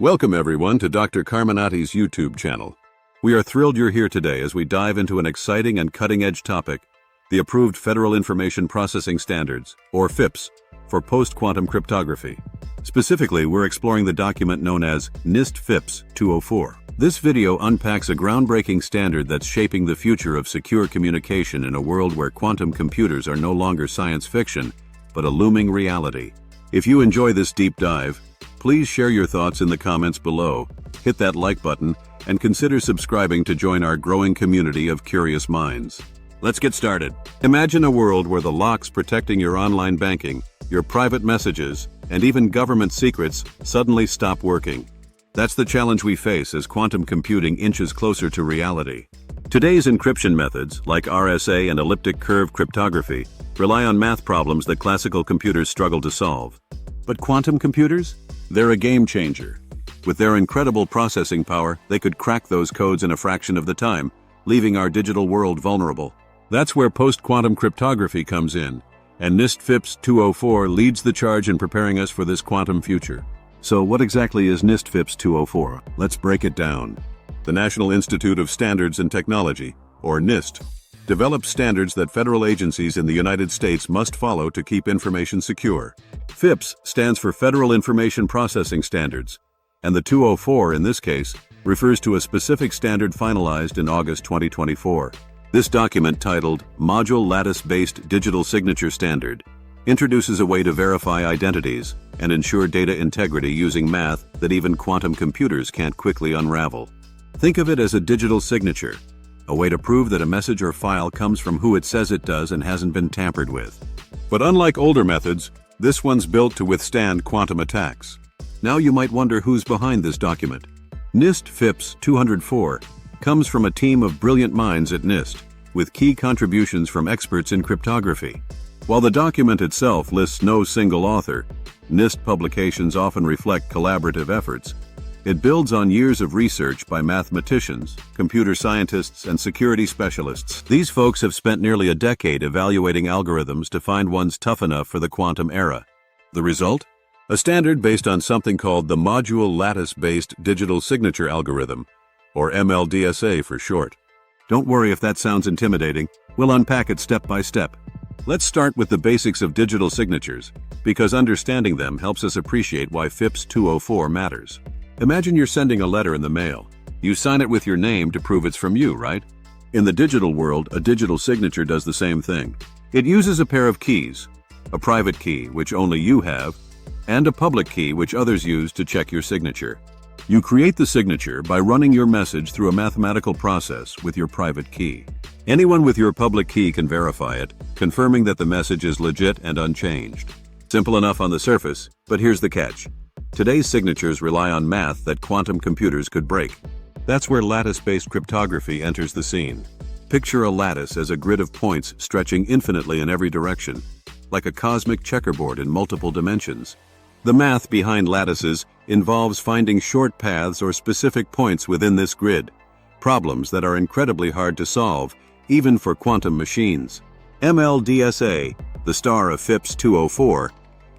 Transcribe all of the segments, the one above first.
Welcome everyone to Dr. Carminati's YouTube channel. We are thrilled you're here today as we dive into an exciting and cutting-edge topic, the approved Federal Information Processing Standards, or FIPS, for post-quantum cryptography. Specifically, we're exploring the document known as NIST FIPS 204. This video unpacks a groundbreaking standard that's shaping the future of secure communication in a world where quantum computers are no longer science fiction, but a looming reality. If you enjoy this deep dive, please share your thoughts in the comments below, hit that like button, and consider subscribing to join our growing community of curious minds. Let's get started. Imagine a world where the locks protecting your online banking, your private messages, and even government secrets suddenly stop working. That's the challenge we face as quantum computing inches closer to reality. Today's encryption methods, like RSA and elliptic curve cryptography, rely on math problems that classical computers struggle to solve. But quantum computers? They're a game changer. With their incredible processing power, they could crack those codes in a fraction of the time, leaving our digital world vulnerable. That's where post-quantum cryptography comes in, and NIST FIPS 204 leads the charge in preparing us for this quantum future. So what exactly is NIST FIPS 204? Let's break it down. The National Institute of Standards and Technology, or NIST, develops standards that federal agencies in the United States must follow to keep information secure. FIPS stands for Federal Information Processing Standards, and the 204 in this case refers to a specific standard finalized in August 2024. This document, titled Module Lattice-Based Digital Signature Standard, introduces a way to verify identities and ensure data integrity using math that even quantum computers can't quickly unravel. Think of it as a digital signature, a way to prove that a message or file comes from who it says it does and hasn't been tampered with. But unlike older methods, this one's built to withstand quantum attacks. Now you might wonder who's behind this document. NIST FIPS 204 comes from a team of brilliant minds at NIST, with key contributions from experts in cryptography. While the document itself lists no single author, NIST publications often reflect collaborative efforts. It builds on years of research by mathematicians, computer scientists, and security specialists. These folks have spent nearly a decade evaluating algorithms to find ones tough enough for the quantum era. The result? A standard based on something called the Module Lattice-Based Digital Signature Algorithm, or MLDSA for short. Don't worry if that sounds intimidating. We'll unpack it step by step. Let's start with the basics of digital signatures, because understanding them helps us appreciate why FIPS 204 matters. Imagine you're sending a letter in the mail. You sign it with your name to prove it's from you, right? In the digital world, a digital signature does the same thing. It uses a pair of keys, a private key, which only you have, and a public key, which others use to check your signature. You create the signature by running your message through a mathematical process with your private key. Anyone with your public key can verify it, confirming that the message is legit and unchanged. Simple enough on the surface, but here's the catch. Today's signatures rely on math that quantum computers could break. That's where lattice-based cryptography enters the scene. Picture a lattice as a grid of points stretching infinitely in every direction, like a cosmic checkerboard in multiple dimensions. The math behind lattices involves finding short paths or specific points within this grid, problems that are incredibly hard to solve, even for quantum machines. MLDSA, the star of FIPS 204,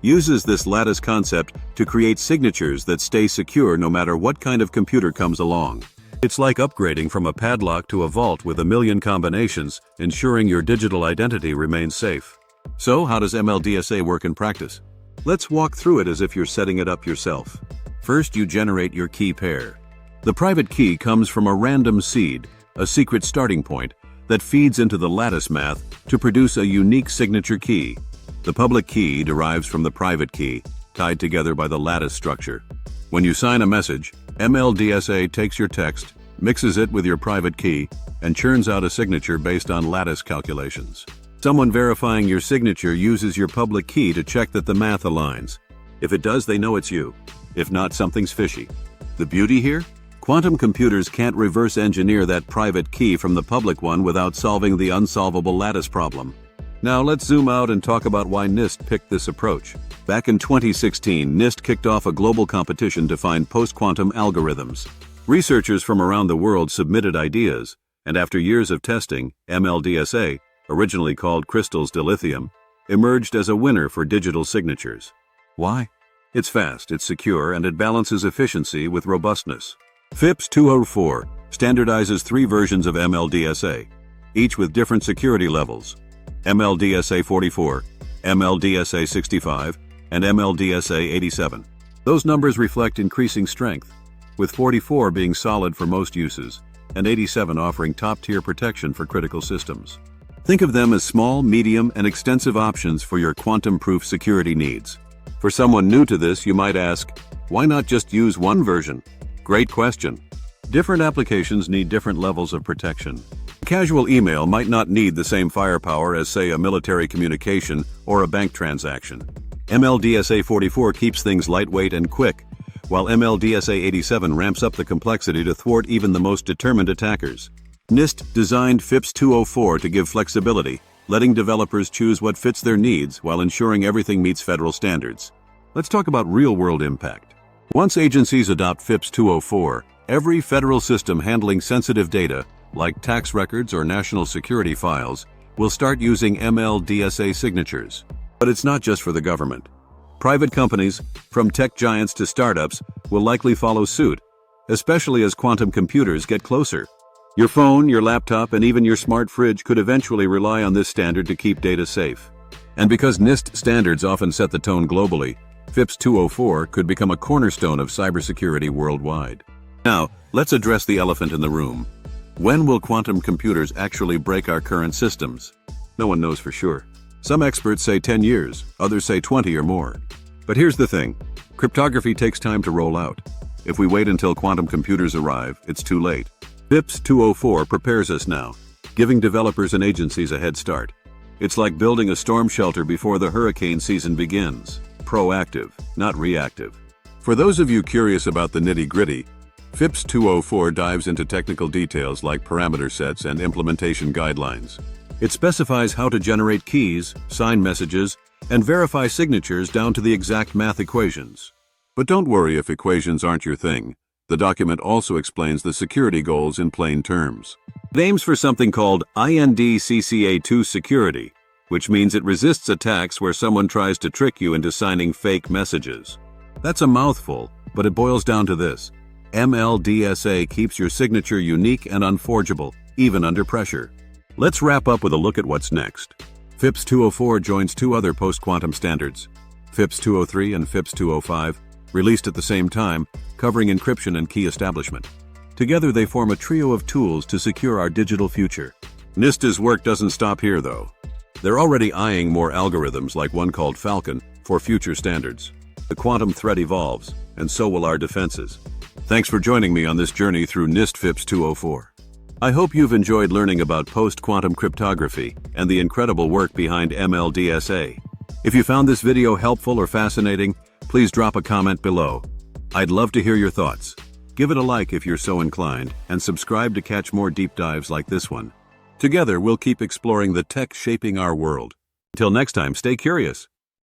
uses this lattice concept to create signatures that stay secure no matter what kind of computer comes along. It's like upgrading from a padlock to a vault with a million combinations, ensuring your digital identity remains safe. So, how does MLDSA work in practice? Let's walk through it as if you're setting it up yourself. First, you generate your key pair. The private key comes from a random seed, a secret starting point, that feeds into the lattice math to produce a unique signature key. The public key derives from the private key, tied together by the lattice structure. When you sign a message, MLDSA takes your text, mixes it with your private key, and churns out a signature based on lattice calculations. Someone verifying your signature uses your public key to check that the math aligns. If it does, they know it's you. If not, something's fishy. The beauty here? Quantum computers can't reverse engineer that private key from the public one without solving the unsolvable lattice problem. Now let's zoom out and talk about why NIST picked this approach. Back in 2016, NIST kicked off a global competition to find post-quantum algorithms. Researchers from around the world submitted ideas, and after years of testing, MLDSA, originally called crystals dilithium, emerged as a winner for digital signatures. Why? It's fast, it's secure, and it balances efficiency with robustness. FIPS 204 standardizes 3 versions of MLDSA, each with different security levels: MLDSA 44, MLDSA 65, and MLDSA 87. Those numbers reflect increasing strength, with 44 being solid for most uses, and 87 offering top-tier protection for critical systems. Think of them as small, medium, and extensive options for your quantum-proof security needs. For someone new to this, you might ask, why not just use one version? Great question. Different applications need different levels of protection. Casual email might not need the same firepower as, say, a military communication or a bank transaction. MLDSA 44 keeps things lightweight and quick, while MLDSA 87 ramps up the complexity to thwart even the most determined attackers. NIST designed FIPS 204 to give flexibility, letting developers choose what fits their needs while ensuring everything meets federal standards. Let's talk about real-world impact. Once agencies adopt FIPS 204, every federal system handling sensitive data, like tax records or national security files, will start using MLDSA signatures. But it's not just for the government. Private companies, from tech giants to startups, will likely follow suit, especially as quantum computers get closer. Your phone, your laptop, and even your smart fridge could eventually rely on this standard to keep data safe. And because NIST standards often set the tone globally, FIPS 204 could become a cornerstone of cybersecurity worldwide. Now, let's address the elephant in the room. When will quantum computers actually break our current systems? No one knows for sure. Some experts say 10 years, others say 20 or more. But here's the thing. Cryptography takes time to roll out. If we wait until quantum computers arrive, it's too late. FIPS 204 prepares us now, giving developers and agencies a head start. It's like building a storm shelter before the hurricane season begins. Proactive, not reactive. For those of you curious about the nitty-gritty, FIPS 204 dives into technical details like parameter sets and implementation guidelines. It specifies how to generate keys, sign messages, and verify signatures down to the exact math equations. But don't worry if equations aren't your thing. The document also explains the security goals in plain terms. It aims for something called INDCCA2 security, which means it resists attacks where someone tries to trick you into signing fake messages. That's a mouthful, but it boils down to this. MLDSA keeps your signature unique and unforgeable, even under pressure. Let's wrap up with a look at what's next. FIPS 204 joins 2 other post-quantum standards, FIPS 203 and FIPS 205, released at the same time, covering encryption and key establishment. Together they form a trio of tools to secure our digital future. NIST's work doesn't stop here, though. They're already eyeing more algorithms like one called Falcon for future standards. The quantum threat evolves, and so will our defenses. Thanks for joining me on this journey through NIST FIPS 204. I hope you've enjoyed learning about post-quantum cryptography and the incredible work behind MLDSA. If you found this video helpful or fascinating, please drop a comment below. I'd love to hear your thoughts. Give it a like if you're so inclined, and subscribe to catch more deep dives like this one. Together, we'll keep exploring the tech shaping our world. Until next time, stay curious.